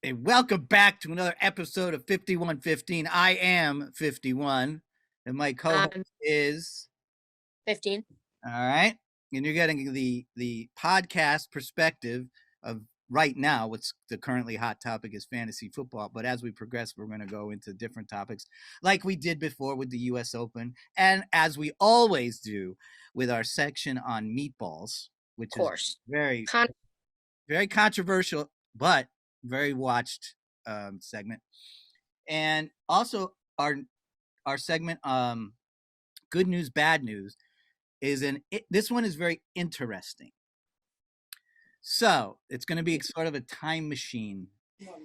And welcome back to another episode of 5115. I am 51, and my co-host Um, is 15. all right. And you're getting the podcast perspective of right now. What's the currently hot topic is fantasy football. But as we progress, we're going to go into different topics, like we did before with the U.S. Open, and as we always do with our section on meatballs, which Of is course. very very controversial, but very watched segment. And also our segment, good news, bad news, this one is very interesting. So it's going to be sort of a time machine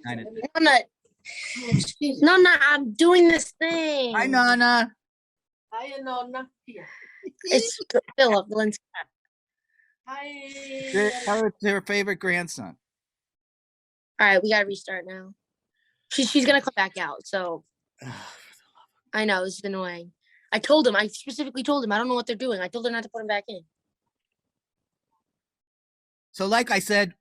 kind of thing. No, I'm doing this thing. Hi, Nana. Hi, Nonna. It's Philip Linsky. Hi. How is their favorite grandson? All right, we got to restart now. She's going to come back out. So I know this is annoying. I specifically told him, I don't know what they're doing. I told her not to put him back in. So like I said,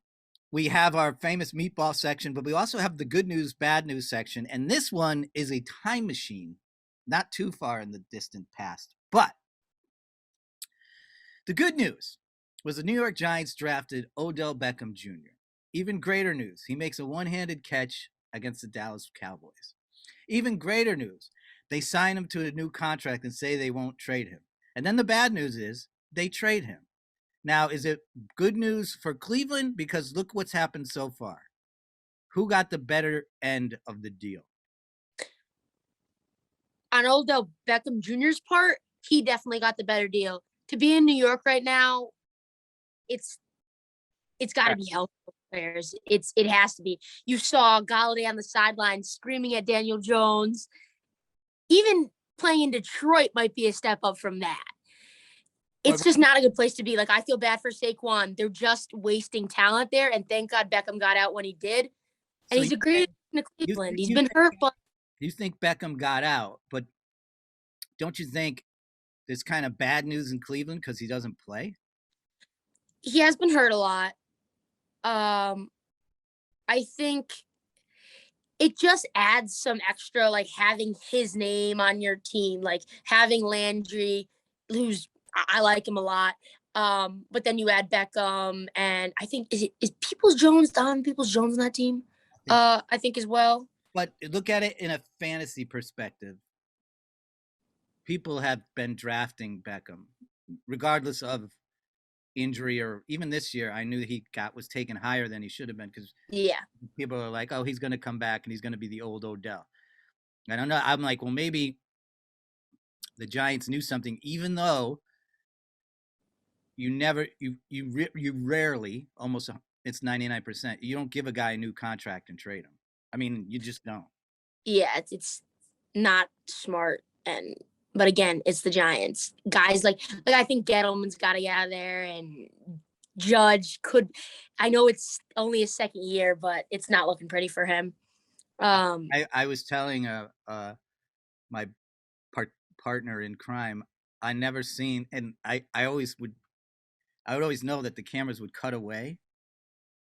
we have our famous meatball section, but we also have the good news, bad news section. And this one is a time machine, not too far in the distant past. But the good news was the New York Giants drafted Odell Beckham Jr. Even greater news, he makes a one-handed catch against the Dallas Cowboys. Even greater news, they sign him to a new contract and say they won't trade him. And then the bad news is they trade him. Now, is it good news for Cleveland? Because look what's happened so far. Who got the better end of the deal? On Odell Beckham Jr.'s part, he definitely got the better deal. To be in New York right now, it's got to be healthy players. It has to be. You saw Galladay on the sideline screaming at Daniel Jones. Even playing in Detroit might be a step up from that. It's just not a good place to be. Like, I feel bad for Saquon. They're just wasting talent there, and thank God Beckham got out when he did. And so he's a great in Cleveland. He's been hurt, but you think Beckham got out, but don't you think there's kind of bad news in Cleveland because he doesn't play? He has been hurt a lot. I think it just adds some extra, like having his name on your team, like having Landry, who's I like him a lot. But then you add Beckham, and I think is Peoples Jones on that team? I think as well. But look at it in a fantasy perspective. People have been drafting Beckham, regardless of injury, or even this year, I knew he was taken higher than he should have been because people are like, oh, he's going to come back and he's going to be the old Odell. I don't know. I'm like, well, maybe the Giants knew something, even though you rarely, almost it's 99%, you don't give a guy a new contract and trade him. I mean, you just don't. Yeah, it's not smart, but again, it's the Giants. Guys like I think Gettleman's got to get out of there, and Judge could. I know it's only his second year, but it's not looking pretty for him. I was telling my partner in crime, I never seen, and I would always know that the cameras would cut away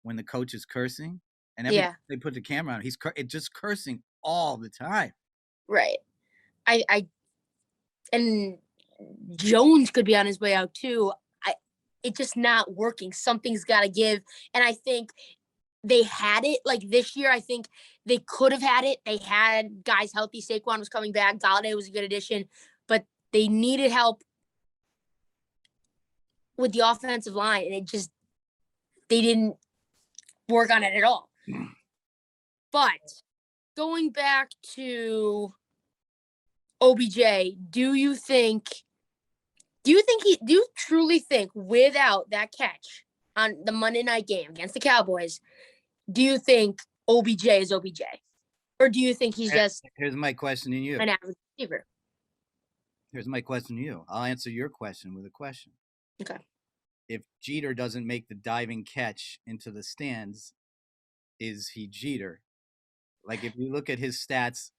when the coach is cursing, and they put the camera on, he's just cursing all the time. Right. And Jones could be on his way out too. It's just not working. Something's got to give, and I think they had it like this year. I think they could have had it. They had guys healthy. Saquon was coming back. Galladay was a good addition, but they needed help with the offensive line, and they didn't work on it at all. But going back to OBJ, do you truly think without that catch on the Monday night game against the Cowboys, do you think OBJ is OBJ? Or do you think he's just Here's my question to you. An average receiver? Here's my question to you. I'll answer your question with a question. Okay. If Jeter doesn't make the diving catch into the stands, is he Jeter? Like, if you look at his stats,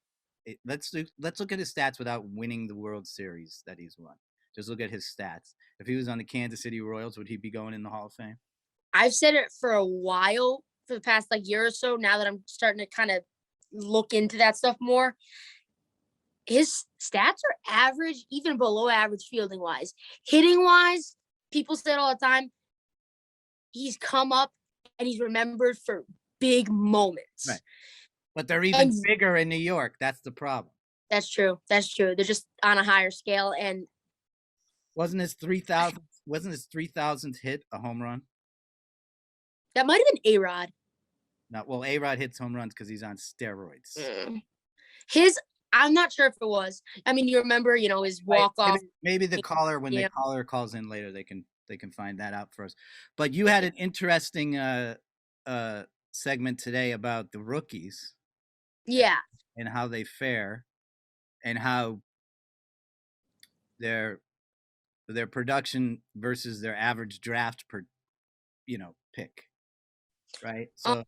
let's look at his stats without winning the World Series that he's won. Just look at his stats. If he was on the Kansas City Royals, would he be going in the Hall of Fame? I've said it for a while. for the past like year or so, now that I'm starting to kind of look into that stuff more, his stats are average, even below average fielding wise. Hitting wise, people say it all the time, he's come up and he's remembered for big moments. Right. But they're even bigger in New York. That's the problem. That's true. That's true. They're just on a higher scale. And wasn't his 3,000th hit a home run? That might have been A-Rod. No, well, A-Rod hits home runs because he's on steroids. I'm not sure if it was. I mean, you remember, his walk-off. Maybe the caller, when the caller calls in later, they can find that out for us. But you had an interesting segment today about the rookies. Yeah. And how they fare, and how their production versus their average draft per pick, right? So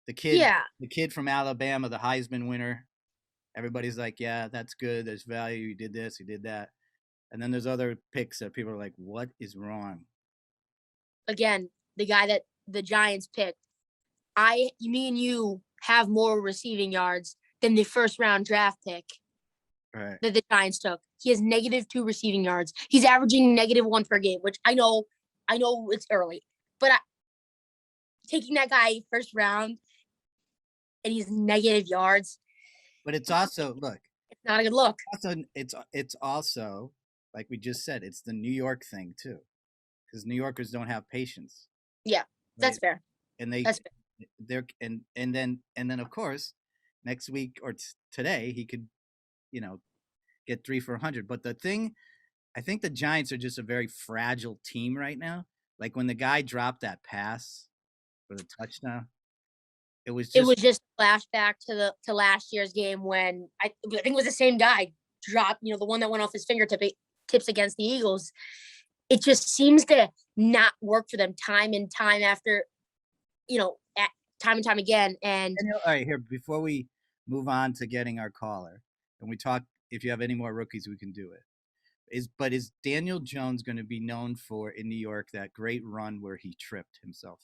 the kid from Alabama, the Heisman winner, everybody's like, yeah, that's good, there's value, you did this, you did that. And then there's other picks that people are like, what is wrong? Again, the guy that the Giants picked, me and you have more receiving yards than the first round draft pick that the Giants took. He has -2 receiving yards. He's averaging -1 per game, which I know it's early, but taking that guy first round and he's negative yards. But it's also, it's not a good look. It's also, like we just said, it's the New York thing too, because New Yorkers don't have patience. Yeah, that's fair. And then of course, next week or today he could, get 3 for 100. But the thing, I think the Giants are just a very fragile team right now. Like when the guy dropped that pass for the touchdown, it was just a flashback to last year's game when I think it was the same guy dropped, the one that went off his fingertips against the Eagles. It just seems to not work for them time and time after, time and time again. And all right, here, before we move on to getting our caller, and we talk, if you have any more rookies, we can do it. Is Daniel Jones going to be known for, in New York, that great run where he tripped himself?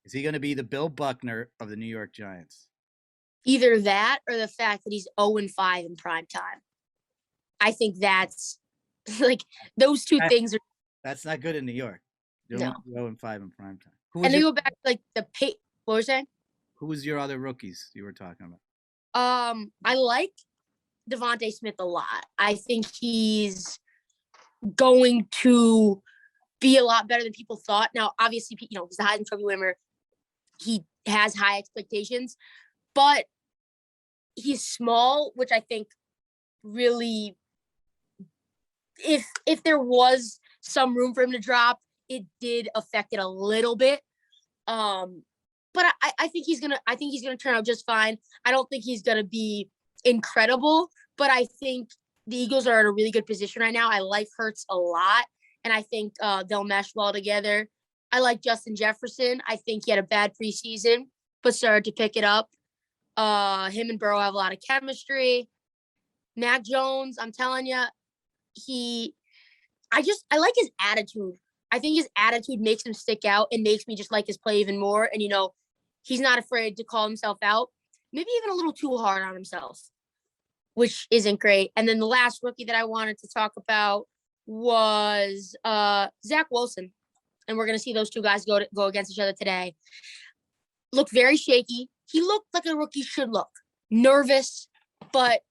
Is he going to be the Bill Buckner of the New York Giants? Either that or the fact that he's 0-5 in prime time. I think that's like those two things are. That's not good in New York. You're no. 0-5 in prime time. And they go back to like what was that? Who was your other rookies you were talking about? I like Devontae Smith a lot. I think he's going to be a lot better than people thought. Now, obviously, he's the Heisman Trophy winner. He has high expectations, but he's small, which I think really, if there was some room for him to drop, it did affect it a little bit. But I think he's gonna turn out just fine. I don't think he's gonna be incredible, but I think the Eagles are in a really good position right now. I like Hurts a lot, and I think they'll mesh well together. I like Justin Jefferson. I think he had a bad preseason, but started to pick it up. Him and Burrow have a lot of chemistry. Mac Jones, I'm telling you, I like his attitude. I think his attitude makes him stick out and makes me just like his play even more. And, he's not afraid to call himself out, maybe even a little too hard on himself, which isn't great. And then the last rookie that I wanted to talk about was Zach Wilson. And we're going to see those two guys go against each other today. Looked very shaky. He looked like a rookie should look. Nervous, but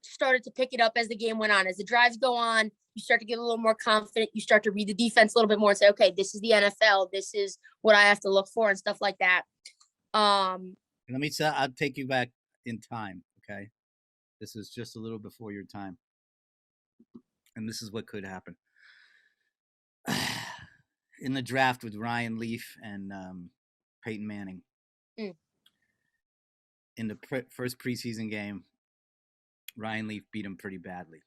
started to pick it up as the game went on. As the drives go on, you start to get a little more confident. You start to read the defense a little bit more and say, okay, this is the NFL. This is what I have to look for and stuff like that. Let me say, I'll take you back in time, okay? This is just a little before your time. And this is what could happen. In the draft with Ryan Leaf and Peyton Manning. In the first preseason game, Ryan Leaf beat him pretty badly.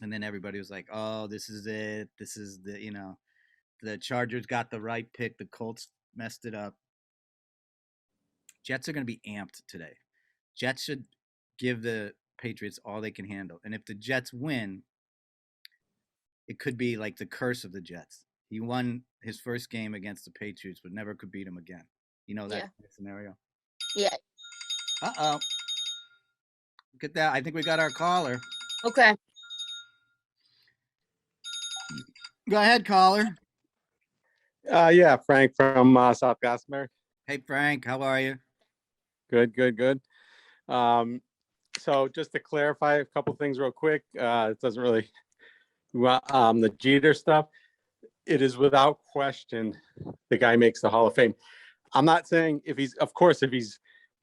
And then everybody was like, oh, this is it. This is the Chargers got the right pick. The Colts messed it up. Jets are going to be amped today. Jets should give the Patriots all they can handle. And if the Jets win, it could be like the curse of the Jets. he won his first game against the Patriots, but never could beat him again. You know that scenario. Yeah. Uh-oh. Look at that. I think we got our caller. Okay. Go ahead, caller. Yeah, Frank from South Gossamer. Hey, Frank. How are you? Good. So just to clarify a couple things real quick, it doesn't really, the Jeter stuff, it is without question the guy makes the Hall of Fame. I'm not saying if he's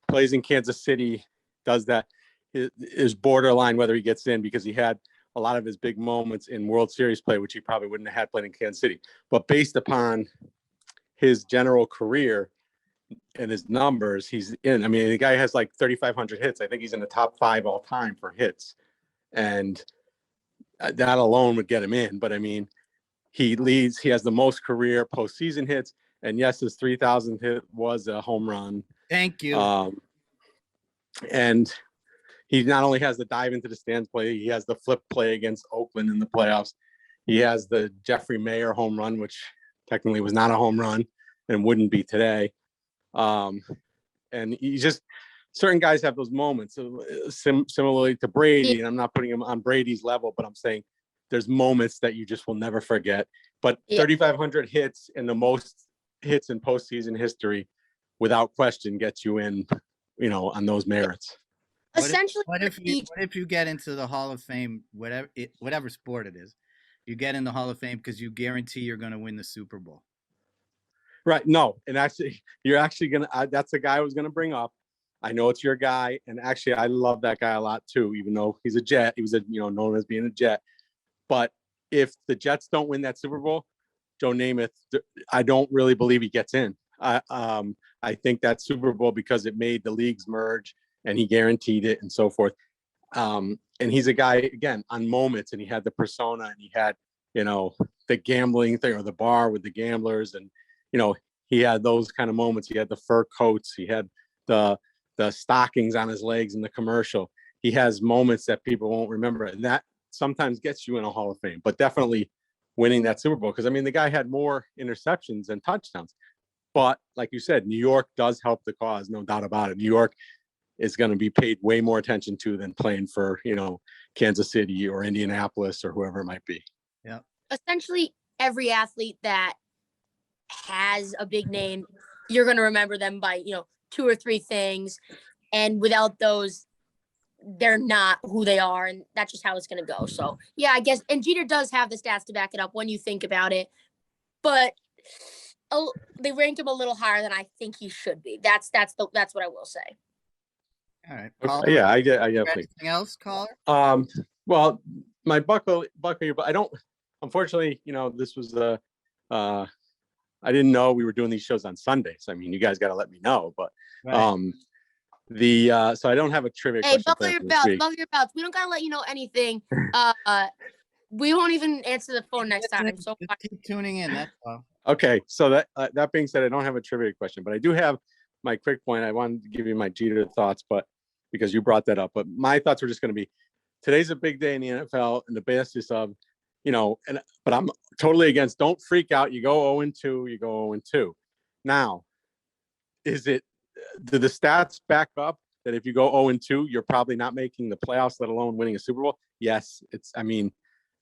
plays in Kansas City, does that, is borderline whether he gets in, because he had a lot of his big moments in World Series play, which he probably wouldn't have had playing in Kansas City. But based upon his general career and his numbers, he's in. I mean, the guy has like 3,500 hits. I think he's in the top 5 all time for hits. And that alone would get him in. But I mean, he has the most career postseason hits. And yes, his 3,000th hit was a home run. Thank you. And he not only has the dive into the stands play, he has the flip play against Oakland in the playoffs. He has the Jeffrey Mayer home run, which technically was not a home run and wouldn't be today. And he just, certain guys have those moments. Similarly to Brady, and I'm not putting him on Brady's level, but I'm saying there's moments that you just will never forget. But 3,500 hits and the most hits in postseason history, without question, gets you in, on those merits. Essentially, what if you get into the Hall of Fame, whatever sport it is, you get in the Hall of Fame because you guarantee you're going to win the Super Bowl? Right. No. And actually, you're actually going to, that's the guy I was going to bring up. I know it's your guy. And actually, I love that guy a lot too, even though he's a Jet. He was known as being a Jet. But if the Jets don't win that Super Bowl, Joe Namath, I don't really believe he gets in. I think that Super Bowl, because it made the leagues merge and he guaranteed it and so forth. And he's a guy, again, on moments, and he had the persona, and he had, the gambling thing, or the bar with the gamblers. And, he had those kind of moments. He had the fur coats. He had the stockings on his legs in the commercial. He has moments that people won't remember. And that sometimes gets you in a Hall of Fame, but definitely winning that Super Bowl. Because, I mean, the guy had more interceptions than touchdowns. But like you said, New York does help the cause, no doubt about it. New York is going to be paid way more attention to than playing for, Kansas City or Indianapolis or whoever it might be. Yeah. Essentially, every athlete that has a big name, you're going to remember them by, 2 or 3 things. And without those, they're not who they are. And that's just how it's going to go. So, yeah, I guess. And Jeter does have the stats to back it up when you think about it. But they ranked him a little higher than I think he should be. That's what I will say. All right. Okay. Yeah, I definitely. Anything else, caller? Well, my buckle, but I don't. Unfortunately, this was I didn't know we were doing these shows on Sundays. I mean, you guys got to let me know. But right. So I don't have a trivia. Hey, question buckle your belts. Buckle your belts. We don't gotta let you know anything. We won't even answer the phone next time. So just keep tuning in. That's all. Okay, so that being said, I don't have a trivia question, but I do have my quick point. I wanted to give you my Jeter thoughts, but because you brought that up, but my thoughts were just going to be, today's a big day in the NFL, and the basis of, but I'm totally against. Don't freak out. You go 0-2. You go 0-2. Now, do the stats back up that if you go 0-2, you're probably not making the playoffs, let alone winning a Super Bowl? Yes,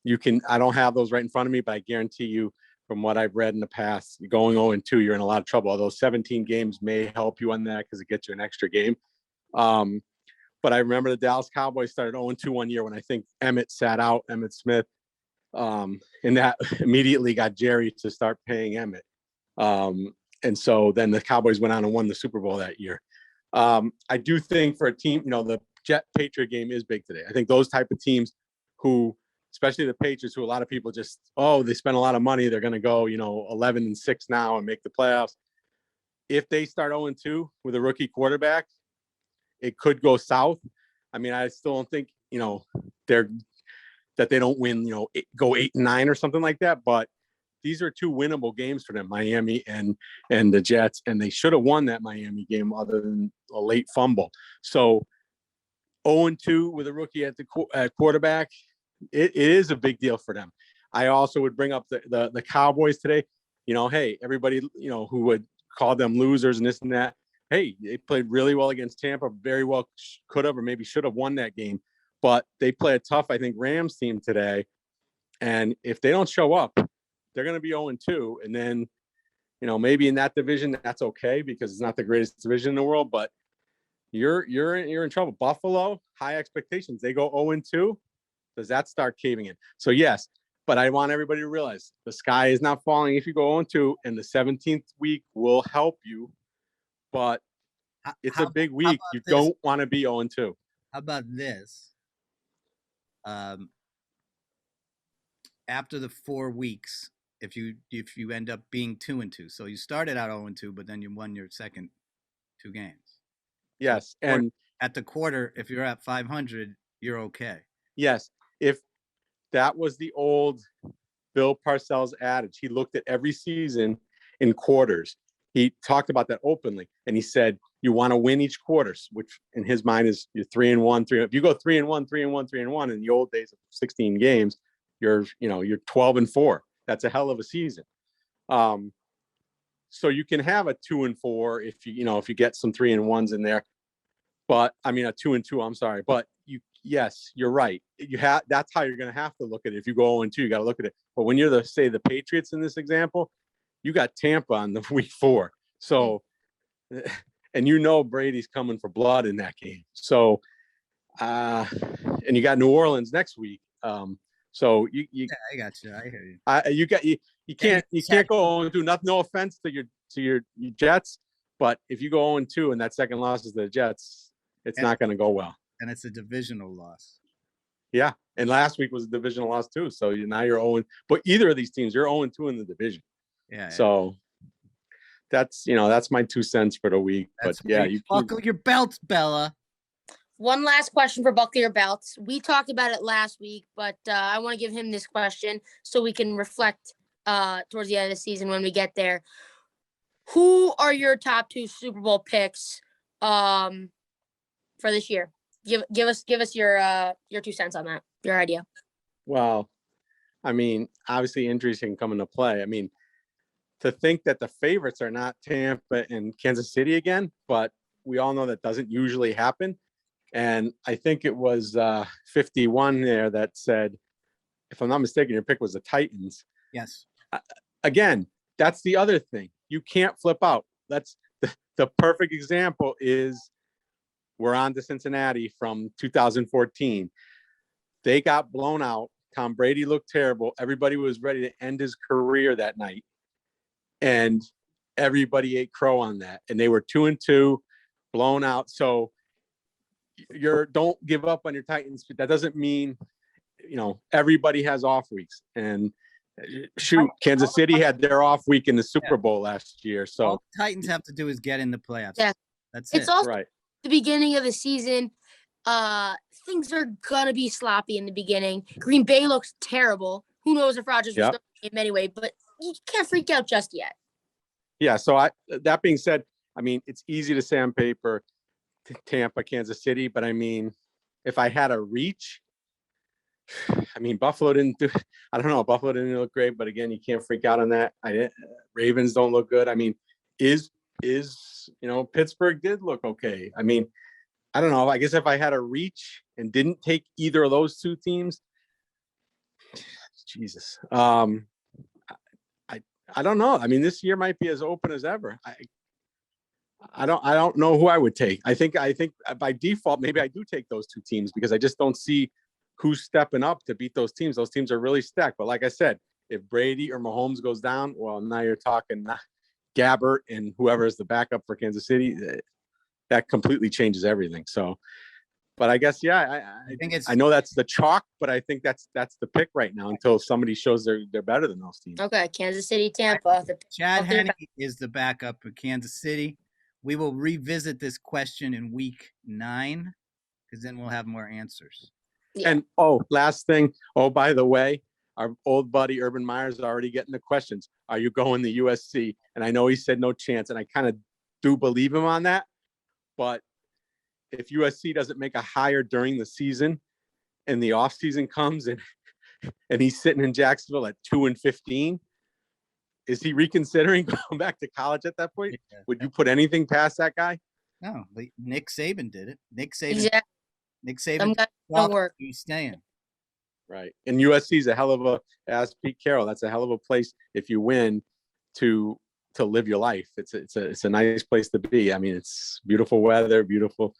you can. I don't have those right in front of me, but I guarantee you, from what I've read in the past, going 0-2, you're in a lot of trouble. Although 17 games may help you on that because it gets you an extra game. But I remember the Dallas Cowboys started 0-2 one year when I think Emmett Smith, and that immediately got Jerry to start paying Emmett. And so then the Cowboys went on and won the Super Bowl that year. I do think for a team, the Jet Patriot game is big today. I think those type of teams who, especially the Patriots, who a lot of people just, they spend a lot of money, they're going to go, 11-6 now and make the playoffs. If they start 0-2 with a rookie quarterback, it could go south. I mean, I still don't think, that they don't win, go 8-9 or something like that. But these are 2 winnable games for them, Miami and the Jets, and they should have won that Miami game other than a late fumble. So 0-2 with a rookie at quarterback, it is a big deal for them. I also would bring up the Cowboys today. Hey, everybody, who would call them losers and this and that. Hey, they played really well against Tampa. Very well could have or maybe should have won that game. But they play a tough, I think, Rams team today. And if they don't show up, they're going to be 0-2. And then, maybe in that division, that's okay because it's not the greatest division in the world. But you're in trouble. Buffalo, high expectations. They go 0-2. Does that start caving in? So yes, but I want everybody to realize the sky is not falling if you go 0-2, and the 17th week will help you. But it's a big week. You don't want to be 0-2. How about this? After the 4 weeks, if you end up being 2-2, so you started out 0-2, but then you won your second 2 games. Yes, and at the quarter, if you're at 500, you're okay. Yes, if that was the old Bill Parcells adage, he looked at every season in quarters. He talked about that openly, and he said, "You want to win each quarter," which in his mind is you're 3-1, 3. If you go 3-1, 3-1, 3-1 in the old days of 16 games, you're 12-4. That's a hell of a season. So you can have a 2-4 if you get some 3-1s in there, but I mean a 2-2. I'm sorry, but yes, you're right. That's how you're going to have to look at it. If you go 0-2, you got to look at it. But when you're the Patriots in this example, you got Tampa on the week 4. So, and Brady's coming for blood in that game. So, and you got New Orleans next week. So yeah, I got you. I hear you. You can't go 0-2. No offense to your Jets, but if you go 0-2 and that second loss is the Jets, it's not going to go well. And it's a divisional loss. Yeah, and last week was a divisional loss too. So now you're 0. But either of these teams, you're 0-2 in the division. Yeah. So that's my 2 cents for the week. But yeah, you buckle your belts, Bella. One last question for buckle your belts. We talked about it last week, but I want to give him this question so we can reflect towards the end of the season when we get there. Who are your top 2 Super Bowl picks for this year? Give us your 2 cents on that. Your idea. Well, I mean, obviously injuries can come into play. I mean, to think that the favorites are not Tampa and Kansas City again, but we all know that doesn't usually happen. And I think it was 51 there that said, if I'm not mistaken, your pick was the Titans. Yes. Again, that's the other thing. You can't flip out. That's the perfect example is we're on to Cincinnati from 2014. They got blown out. Tom Brady looked terrible. Everybody was ready to end his career that night. And everybody ate crow on that. And they were 2-2, blown out. So don't give up on your Titans. That doesn't mean, everybody has off weeks. And shoot, Kansas City had their off week in the Super Bowl last year. So all the Titans have to do is get in the playoffs. Yeah. That's it's it. also right. The beginning of the season. Things are gonna be sloppy in the beginning. Green Bay looks terrible. Who knows if Rodgers will start the game anyway, but you can't freak out just yet. Yeah, so that being said, I mean, it's easy to say on paper, Tampa, Kansas City, but I mean, if I had a reach, I mean, Buffalo didn't look great, but again, you can't freak out on that. Ravens don't look good. I mean, Pittsburgh did look okay. I mean, I don't know. I guess if I had a reach and didn't take either of those 2 teams, Jesus. I don't know. I mean, this year might be as open as ever. I don't know who I would take. I think by default, maybe I do take those 2 teams because I just don't see who's stepping up to beat those teams. Those teams are really stacked. But like I said, if Brady or Mahomes goes down, well, now you're talking Gabbert and whoever is the backup for Kansas City. That completely changes everything. So, but I guess, I know that's the chalk, but I think that's the pick right now until somebody shows they're better than those teams. Okay, Kansas City, Tampa. Chad Henne is the backup for Kansas City. We will revisit this question in week 9 because then we'll have more answers. Yeah. And last thing. By the way, our old buddy Urban Meyer's is already getting the questions. Are you going to USC? And I know he said no chance, and I kind of do believe him on that. But if USC doesn't make a hire during the season and the off season comes and and he's sitting in Jacksonville at 2-15. Is he reconsidering going back to college at that point? Yeah. Would you put anything past that guy? No, but Nick Saban did it. Nick Saban. Exactly. Nick Some Saban. guys don't work. He's staying. Right. And USC is a hell of a, as Pete Carroll, that's a hell of a place if you win to live your life. It's a nice place to be. I mean, it's beautiful weather, beautiful,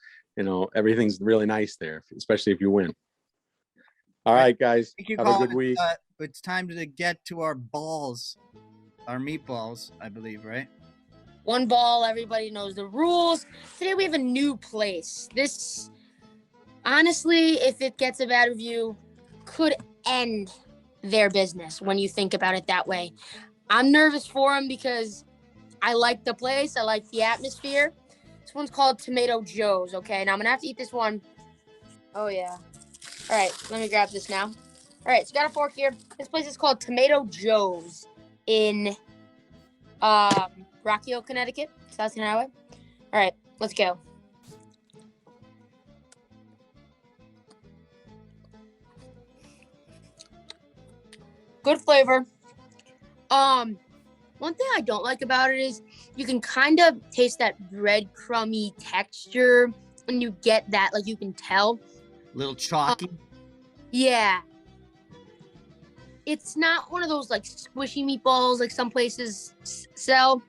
everything's really nice there, especially if you win. All right, guys. Thank you, Have a Colin. good week. It's time to get to our balls, our meatballs, I believe, right? One ball, everybody knows the rules. Today we have a new place. This, honestly, if it gets a bad review, could end their business when you think about it that way. I'm nervous for them because I like the place. I like the atmosphere. This one's called Tomato Joe's, okay? Now I'm going to have to eat this one. Oh, yeah. All right, let me grab this now. All right, so got a fork here. This place is called Tomato Joe's in Rocky Hill, Connecticut, South Carolina Highway. All right, let's go. Good flavor. One thing I don't like about it is you can kind of taste that breadcrumby texture, and you get that, like you can tell. Little chalky. Yeah. It's not one of those like squishy meatballs like some places sell.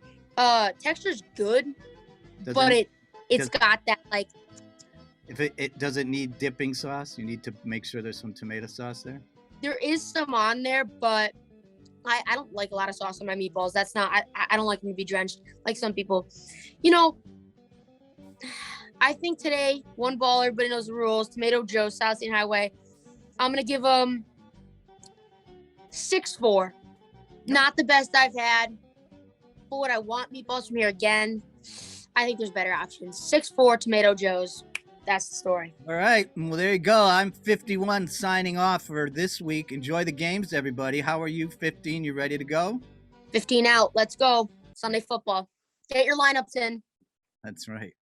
Texture's good, but it's got that like. If it doesn't need dipping sauce, you need to make sure there's some tomato sauce there. There is some on there, but I don't like a lot of sauce on my meatballs. That's not, I don't like them to be drenched like some people. I think today, one ball, everybody knows the rules. Tomato Joe, South State Highway. I'm going to give them 6-4. Not the best I've had. But would I want meatballs from here again? I think there's better options. 6-4 Tomato Joe's. That's the story. All right. Well, there you go. I'm 51 signing off for this week. Enjoy the games, everybody. How are you, 15? You ready to go? 15 out. Let's go. Sunday football. Get your lineups in. That's right.